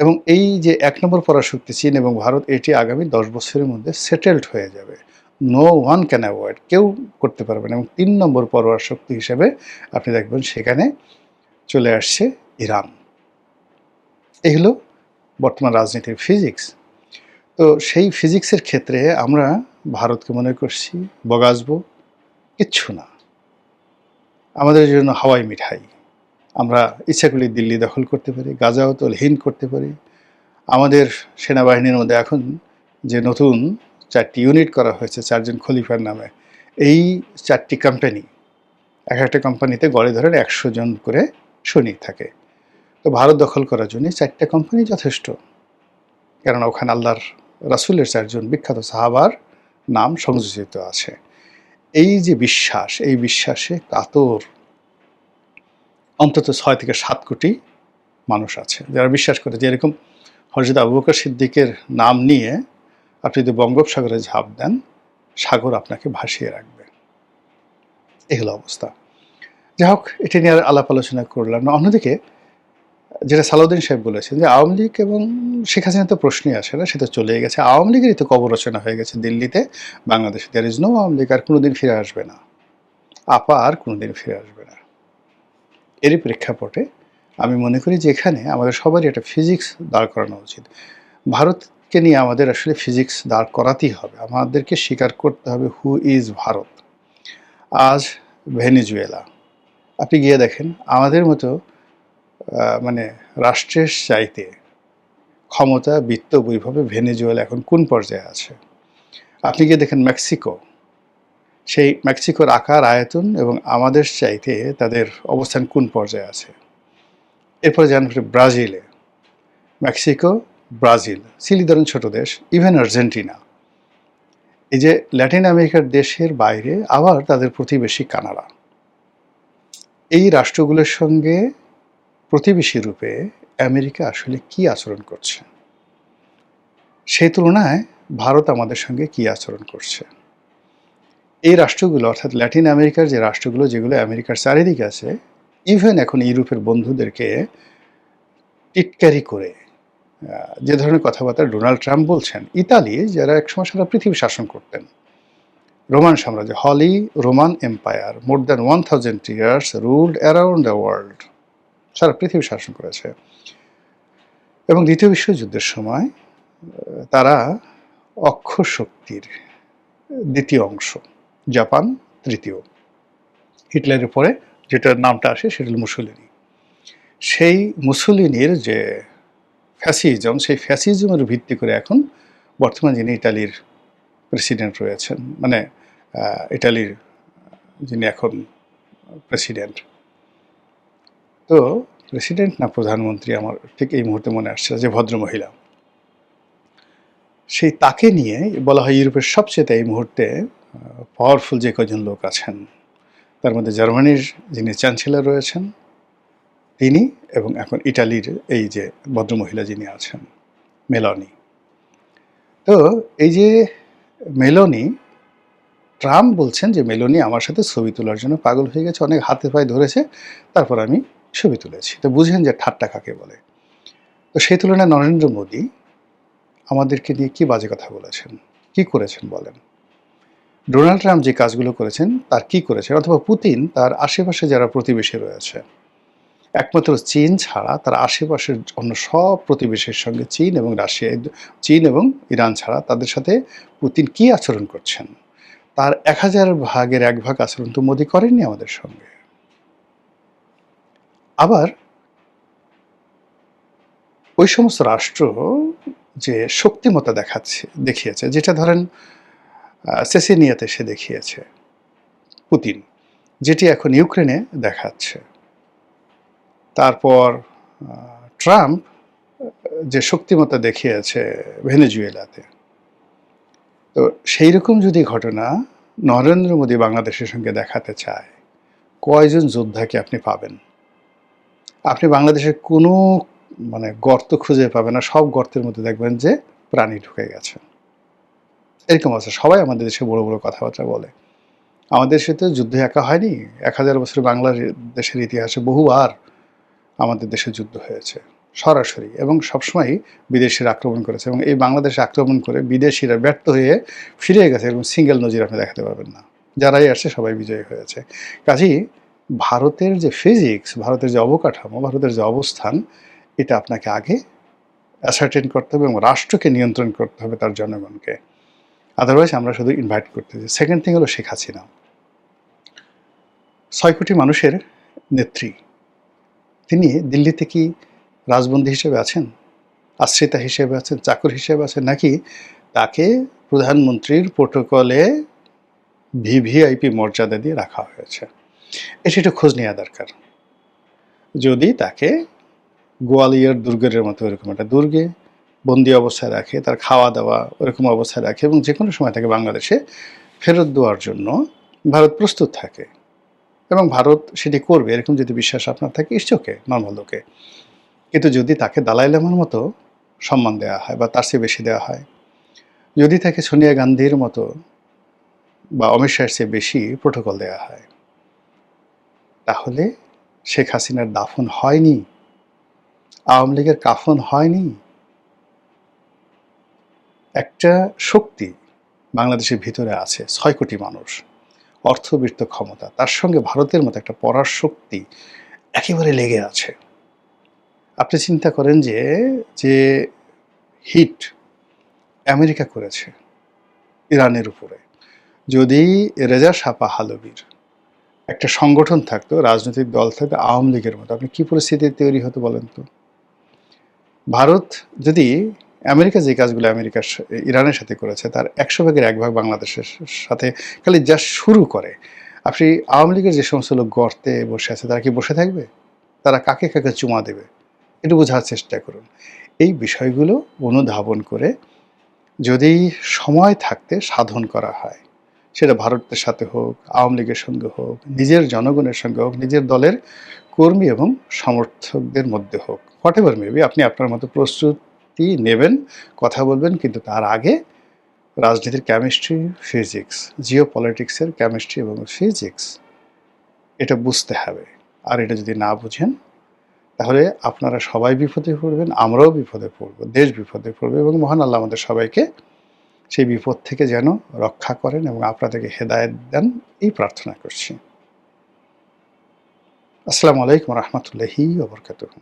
এবং এই যে ১ নম্বর পরাশক্তি চীন এবং ভারত, এটি আগামী ১০ বছরের মধ্যে সেটেলড হয়ে যাবে। নো ওয়ান ক্যান অ্যাভয়েড, কেউ করতে পারবে না। এবং ৩ নম্বর পরমাণু হিসেবে আপনি দেখবেন সেখানে চলে আসছে ইরান। এই হলো বর্তমান রাজনীতির ফিজিক্স। তো সেই ফিজিক্সের ক্ষেত্রে আমরা ভারতকে মনে করছি বগাসবো, কিচ্ছু না। আমাদের জন্য হাওয়াই মিঠাই। আমরা ইচ্ছা করলে দিল্লি দখল করতে পারি, গাজাওতল হিন্দ করতে পারি। আমাদের সেনাবাহিনীর মধ্যে এখন যে নতুন ৪টি ইউনিট করা হয়েছে ৪ জন খলিফার নামে, এই ৪টি কোম্পানি, এক একটা কোম্পানিতে গড়ে ধরেন ১০০ জন করে সৈনিক থাকে। তো ভারত দখল করার জন্য ৪টা কোম্পানি যথেষ্ট, কেননা ওখানে আল্লাহর রাসূলের ৪ জন বিখ্যাত সাহাবার নাম সংযোজিত আছে। এই যে বিশ্বাস, এই বিশ্বাসে কাতর অন্তত ৬ থেকে ৭ কোটি মানুষ আছে যারা বিশ্বাস করে যে এরকম হযরত আবু বকর সিদ্দিকের নাম নিয়ে আপনি যদি বঙ্গোপসাগরে ঝাঁপ দেন, সাগর আপনাকে ভাসিয়ে রাখবে। এই হলো অবস্থা। যাই হোক, এটি নিয়ে আর আলাপ আলোচনা করলাম না। অন্যদিকে যেটা সালাউদ্দিন সাহেব বলেছেন যে আওয়ামী লীগ এবং শেখ হাসিনা তো প্রশ্নই আসে না, সে তো চলেই গেছে। আওয়ামী লীগেরই তো কবর রচনা হয়ে গেছে দিল্লিতে, বাংলাদেশে। There is no Awami League, আর কোনোদিন ফিরে আসবে না। আপা আর কোনোদিন ফিরে আসবে না। এরই প্রেক্ষাপটে আমি মনে করি যে এখানে আমাদের সবারই একটা ফিজিক্স দাঁড় করানো উচিত। ভারতকে নিয়ে আমাদের আসলে ফিজিক্স দাঁড় করাতেই হবে। আমাদেরকে স্বীকার করতে হবে হু ইজ ভারত। আজ ভেনেজুয়েলা, আপনি গিয়ে দেখেন আমাদের মতো মানে রাষ্ট্রের চাইতে ক্ষমতা, বিত্ত, বৈভবে ভেনেজুয়েলা এখন কোন পর্যায়ে আছে। আপনি গিয়ে দেখেন মেক্সিকো, সেই মেক্সিকোর আকার, আয়তন এবং আমাদের চাইতে তাদের অবস্থান কোন পর্যায়ে আছে। এরপরে যান ব্রাজিলে, মেক্সিকো, ব্রাজিল, চিলি ধরেন ছোট দেশ, ইভেন আর্জেন্টিনা। এই যে ল্যাটিন আমেরিকার দেশের বাইরে আবার তাদের প্রতিবেশী কানাডা। এই রাষ্ট্রগুলোর সঙ্গে প্রতিবেশী রূপে আমেরিকা আসলে কি আচরণ করছে, সেই তুলনায় ভারত আমাদের সঙ্গে কি আচরণ করছে। এই রাষ্ট্রগুলো অর্থাৎ ল্যাটিন আমেরিকার যে রাষ্ট্রগুলো, যেগুলো আমেরিকার চারিদিকে আছে, ইভেন এখন ইউরোপের বন্ধুদেরকে টিটকারি করে যে ধরনের কথাবার্তা ডোনাল্ড ট্রাম্প বলছেন, ইতালি যারা একসময় সারা পৃথিবী শাসন করতেন, রোমান সাম্রাজ্য, holy Roman empire, more than 1000 years ruled around the world, সারা পৃথিবী শাসন করেছে। এবং দ্বিতীয় বিশ্বযুদ্ধের সময় তারা অক্ষর শক্তির দ্বিতীয় অংশ, জাপান তৃতীয়, হিটলারের পরে যেটার নামটা আসে সেটা হল মুসোলিনি। সেই মুসোলিনির যে ফ্যাসিজম, সেই ফ্যাসিজমের ভিত্তি করে এখন বর্তমান যিনি ইটালির প্রেসিডেন্ট রয়েছেন, মানে ইটালির যিনি এখন প্রেসিডেন্ট, তো প্রেসিডেন্ট না প্রধানমন্ত্রী আমার ঠিক এই মুহূর্তে মনে আসছে, যে ভদ্রমহিলা, সেই তাকে নিয়ে বলা হয় ইউরোপের সবচেয়ে এই মুহূর্তে পাওয়ারফুল যে কজন লোক আছেন, তার মধ্যে জার্মানির যিনি চ্যান্সেলর রয়েছেন তিনি, এবং এখন ইটালির এই যে ভদ্রমহিলা যিনি আছেন মেলানি। তো এই যে মেলোনি, ট্রাম্প বলছেন যে মেলোনি আমার সাথে ছবি তোলার জন্য পাগল হয়ে গেছে, অনেক হাতে পায়ে ধরেছে, তারপর আমি ছবি তুলেছি। তো বুঝেন যে ঠাট্টা কাকে বলে। তো সেই তুলনায় নরেন্দ্র মোদী আমাদেরকে নিয়ে কী বাজে কথা বলেছেন, কি করেছেন বলেন। ডোনাল্ড ট্রাম্প যে কাজগুলো করেছেন তার কি করেছেন, অথবা পুতিন তার আশেপাশে যারা প্রতিবেশী রয়েছে, একমাত্র চীন ছাড়া তার আশেপাশের অন্য সব প্রতিবেশীর সঙ্গে, চীন এবং রাশিয়া, চীন এবং ইরান ছাড়া তাদের সাথে পুতিন কি আচরণ করছেন, তার 1000 ভাগের 1 ভাগ আচরণ তো মোদী করেননি আমাদের সঙ্গে। আবার ওই সমস্ত রাষ্ট্র যে শক্তিমত্তা দেখিয়েছে, যেটা ধরেন চেচেনিয়াতে সে দেখিয়েছে পুতিন, যেটি এখন ইউক্রেনে দেখাচ্ছে, তারপর ট্রাম্প যে শক্তিমত্তা দেখিয়েছে ভেনেজুয়েলাতে, তো সেই রকম যদি ঘটনা নরেন্দ্র মোদী বাংলাদেশের সঙ্গে দেখাতে চায়, কয়জন যোদ্ধাকে আপনি পাবেন? আপনি বাংলাদেশের কোনো মানে গর্ত খুঁজে পাবেন না, সব গর্তের মধ্যে দেখবেন যে প্রাণী ঢুকে গেছে। এরকম আছে, সবাই আমাদের দেশে বড় বড় কথাবার্তা বলে। আমাদের দেশে তো যুদ্ধ একা হয়নি, 1000 বছর বাংলাদেশের ইতিহাসে বহুবার আমাদের দেশে যুদ্ধ হয়েছে। সরাসরি, এবং সবসময়ই বিদেশিরা আক্রমণ করেছে, এবং এই বাংলাদেশে আক্রমণ করে বিদেশিরা ব্যর্থ হয়ে ফিরে গেছে, এরকম সিঙ্গেল নজির আপনি দেখাতে পারবেন না। যারাই আসছে সবাই বিজয়ী হয়েছে। কাজেই ভারতের যে ফিজিক্স, ভারতের যে অবকাঠামো, ভারতের যে অবস্থান, এটা আপনাকে আগে অ্যাসার্টেন করতে হবে এবং রাষ্ট্রকে নিয়ন্ত্রণ করতে হবে, তার জনগণকে। আদারওয়াইজ আমরা শুধু ইনভাইট করতেছি। সেকেন্ড থিং হলো শেখ হাসিনা ৬ কোটি মানুষের নেত্রী। তিনি দিল্লিতে কি রাজবন্দী হিসেবে আছেন, আশ্রিতা হিসেবে আছেন, চাকর হিসেবে আছেন, নাকি তাকে প্রধানমন্ত্রীর প্রোটোকলে ভিভিআইপি মর্যাদা দিয়ে রাখা হয়েছে? এটা একটু খোঁজ নেওয়া দরকার। যদি তাকে গোয়ালিয়র দুর্গের মতো এরকম একটা দুর্গে বন্দি অবস্থায় রাখে, তার খাওয়া দাওয়া ওরকম অবস্থায় রাখে, এবং যে কোনো সময় তাকে বাংলাদেশে ফেরত দেওয়ার জন্য ভারত প্রস্তুত থাকে, এবং ভারত সেটি করবে এরকম যদি বিশ্বাস আপনার থাকে, ইস্টকে নর্মাল লোকে। কিন্তু যদি তাকে দালাই লামার মতো সম্মান দেওয়া হয় বা তার চেয়ে বেশি দেওয়া হয়, যদি তাকে সোনিয়া গান্ধীর মতো বা অমিত শাহের চেয়ে বেশি প্রোটোকল দেওয়া হয়, তাহলে শেখ হাসিনার দাফন হয়নি, আওয়ামী লীগের কাফন হয়নি। একটা শক্তি বাংলাদেশের ভিতরে আছে, ৬ কোটি মানুষ, অর্থবিত্ত ক্ষমতা, তার সঙ্গে ভারতের মতো একটা পরার শক্তি একেবারে লেগে আছে। আপনি চিন্তা করেন যে যে হিট আমেরিকা করেছে ইরানের উপরে, যদি রেজা শাহ পাহলভীর একটা সংগঠন থাকতো, রাজনৈতিক দল থাকতো আওয়ামী লীগের মতো, আপনি কী পরিস্থিতি তৈরি হতো বলেন তো? ভারত যদি আমেরিকা যে কাজগুলো ইরানের সাথে করেছে, তার ১০০ ভাগের ১ ভাগ বাংলাদেশের সাথে খালি জাস্ট শুরু করে, আপনি আওয়ামী লীগের যে সমস্ত লোক গর্তে বসে আছে, তারা কি বসে থাকবে? তারা কাকে কাকে চুমা দেবে? একটু বোঝার চেষ্টা করুন। এই বিষয়গুলো অনুধাবন করে যদি সময় থাকতে সাধন করা হয়, সেটা ভারতের সাথে হোক, আওয়ামী লীগের সঙ্গে হোক, নিজের জনগণের সঙ্গে হোক, নিজের দলের কর্মী এবং সমর্থকদের মধ্যে হোক, হোয়াট এভার মেবি, আপনি আপনার মতো প্রস্তুতি নেবেন, কথা বলবেন, কিন্তু তার আগে রাজনীতির কেমিস্ট্রি, ফিজিক্স, জিও পলিটিক্সের কেমিস্ট্রি এবং ফিজিক্স এটা বুঝতে হবে। আর এটা যদি না বুঝেন, তাহলে আপনারা সবাই বিপদে পড়বেন, আমরাও বিপদে পড়ব, দেশ বিপদে পড়বে, এবং মহান আল্লাহ আমাদের সবাইকে সেই বিপদ থেকে যেন রক্ষা করেন এবং আপনাদেরকে হেদায়েত দেন, এই প্রার্থনা করছি। আসসালামু আলাইকুম রহমতুল্লাহি ওয়া বারাকাতুহু।